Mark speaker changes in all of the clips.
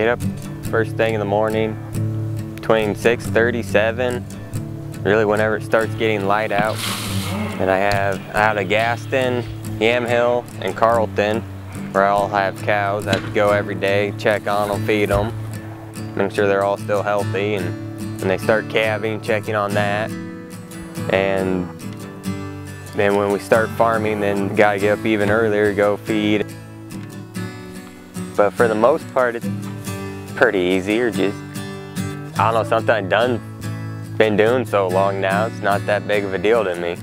Speaker 1: Get up first thing in the morning, between 6:30, 7, really whenever it starts getting light out. And I have out of Gaston, Yamhill, and Carlton, where I all have cows. I have to go every day, check on them, feed them, make sure they're all still healthy, and when they start calving, checking on that. And then when we start farming, then gotta get up even earlier, go feed. But for the most part, it's pretty easy, or just, I don't know, something I've been doing so long now, it's not that big of a deal to me.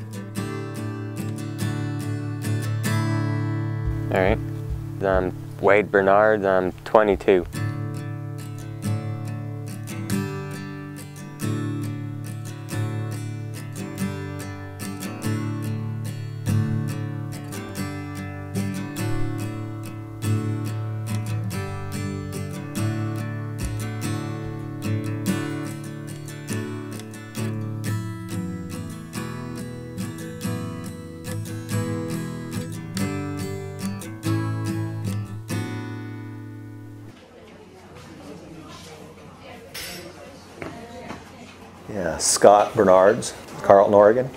Speaker 1: All right, I'm Wade Bernard, I'm 22.
Speaker 2: Yeah, Scott Bernard's, Carlton, Oregon.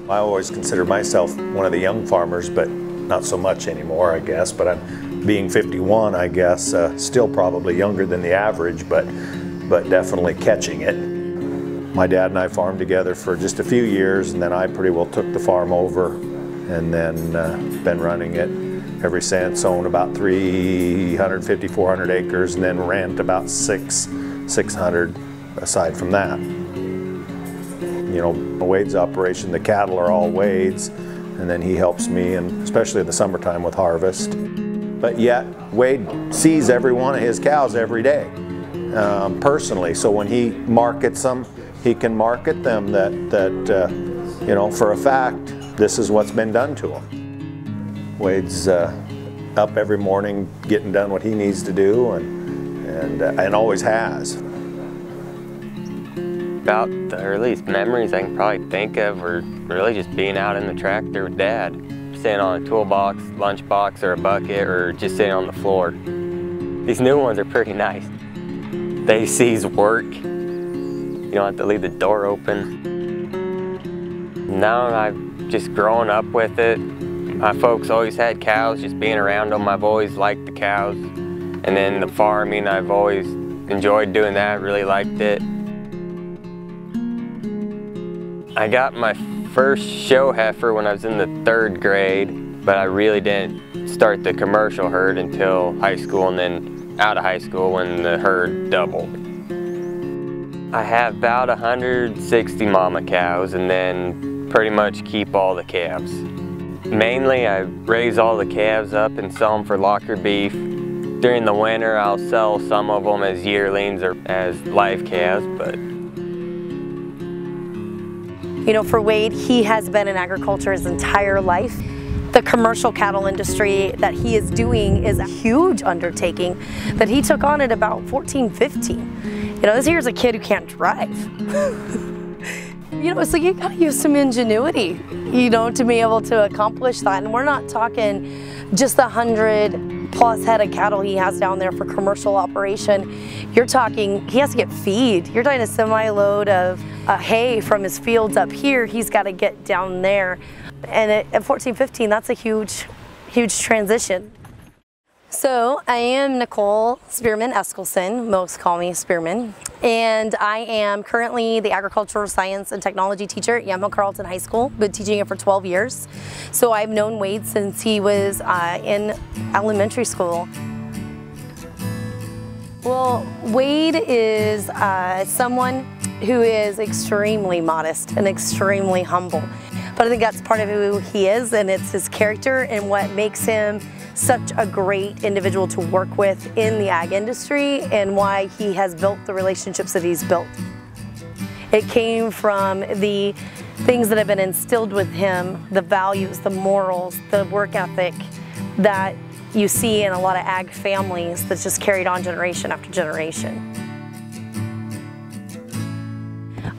Speaker 2: I always consider myself one of the young farmers, but not so much anymore, I guess. But I'm being 51, I guess, still probably younger than the average, but definitely catching it. My dad and I farmed together for just a few years, and then I pretty well took the farm over, and then been running it ever since. Own about 350, 400 acres, and then rent about 600 aside from that. You know, Wade's operation, the cattle are all Wade's, and then he helps me, and especially in the summertime with harvest. But yet, Wade sees every one of his cows every day, personally. So when he markets them, he can market them that you know, for a fact, this is what's been done to them. Wade's up every morning getting done what he needs to do, and always has.
Speaker 1: About the earliest memories I can probably think of were really just being out in the tractor with Dad, sitting on a toolbox, lunchbox, or a bucket, or just sitting on the floor. These new ones are pretty nice. They sees work. You don't have to leave the door open. Now I've just grown up with it. My folks always had cows, just being around them, I've always liked the cows. And then the farming, I've always enjoyed doing that, really liked it. I got my first show heifer when I was in the 3rd grade, but I really didn't start the commercial herd until high school, and then out of high school when the herd doubled. I have about 160 mama cows, and then pretty much keep all the calves. Mainly, I raise all the calves up and sell them for locker beef. During the winter, I'll sell some of them as yearlings or as live calves, but...
Speaker 3: You know, for Wade, he has been in agriculture his entire life. The commercial cattle industry that he is doing is a huge undertaking that he took on at about 14, 15. You know, this here's a kid who can't drive. You know, so you gotta use some ingenuity, you know, to be able to accomplish that. And we're not talking just the 100+ head of cattle he has down there for commercial operation. You're talking, he has to get feed. You're talking a semi-load of hay from his fields up here, he's gotta get down there. And at 14, 15, that's a huge, huge transition. So I am Nicole Spearman Eskelson, most call me Spearman, and I am currently the agricultural science and technology teacher at Yamhill Carlton High School. Been teaching it for 12 years. So I've known Wade since he was in elementary school. Well, Wade is someone who is extremely modest and extremely humble. But I think that's part of who he is, and it's his character and what makes him such a great individual to work with in the ag industry, and why he has built the relationships that he's built. It came from the things that have been instilled with him, the values, the morals, the work ethic that you see in a lot of ag families that's just carried on generation after generation.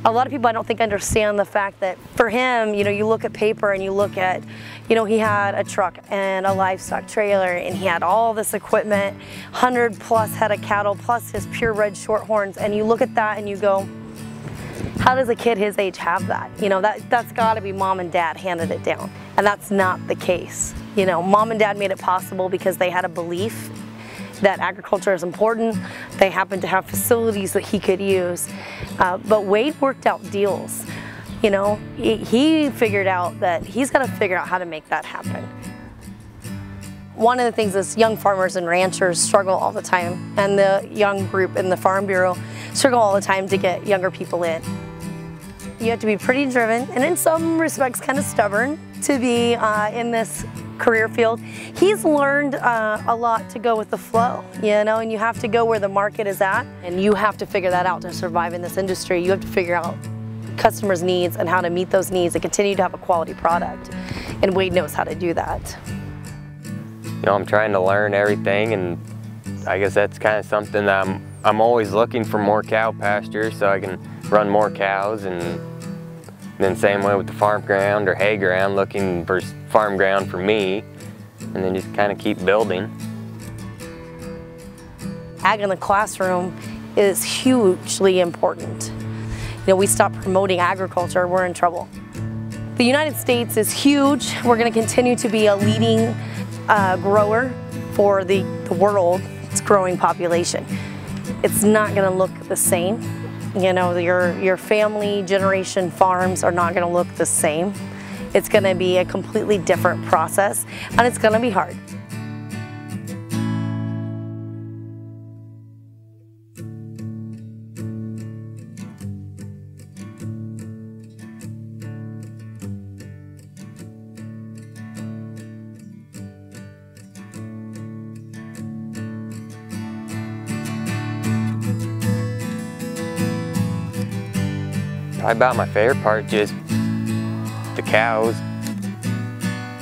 Speaker 3: A lot of people I don't think understand the fact that for him, you know, you look at paper and you look at, you know, he had a truck and a livestock trailer and he had all this equipment, 100+ head of cattle plus his purebred shorthorns, and you look at that and you go, how does a kid his age have that? You know, that's got to be mom and dad handed it down, and that's not the case. You know, mom and dad made it possible because they had a belief that agriculture is important. They happened to have facilities that he could use. But Wade worked out deals. You know, he figured out that he's got to figure out how to make that happen. One of the things is young farmers and ranchers struggle all the time, and the young group in the Farm Bureau struggle all the time to get younger people in. You have to be pretty driven and in some respects kind of stubborn to be in this career field. He's learned a lot to go with the flow, you know, and you have to go where the market is at, and you have to figure that out to survive in this industry. You have to figure out customers' needs and how to meet those needs and continue to have a quality product, and Wade knows how to do that.
Speaker 1: You know, I'm trying to learn everything, and I guess that's kind of something that I'm always looking for more cow pasture so I can run more cows, and then same way with the farm ground or hay ground, looking for farm ground for me, and then just kind of keep building.
Speaker 3: Ag in the classroom is hugely important. You know, we stop promoting agriculture, we're in trouble. The United States is huge. We're going to continue to be a leading grower for the world's growing population. It's not going to look the same. You know, your family generation farms are not going to look the same. It's going to be a completely different process, and it's going to be hard.
Speaker 1: Probably about my favorite part, just the cows.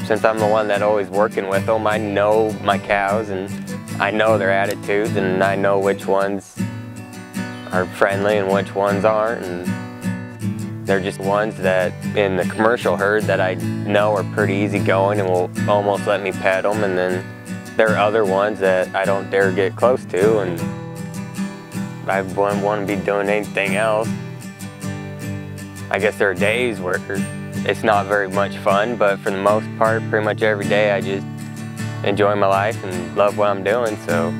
Speaker 1: Since I'm the one that always working with them, I know my cows and I know their attitudes, and I know which ones are friendly and which ones aren't. And they're just ones that in the commercial herd that I know are pretty easygoing and will almost let me pet them. And then there are other ones that I don't dare get close to, and I wouldn't want to be doing anything else. I guess there are days where it's not very much fun, but for the most part, pretty much every day I just enjoy my life and love what I'm doing, so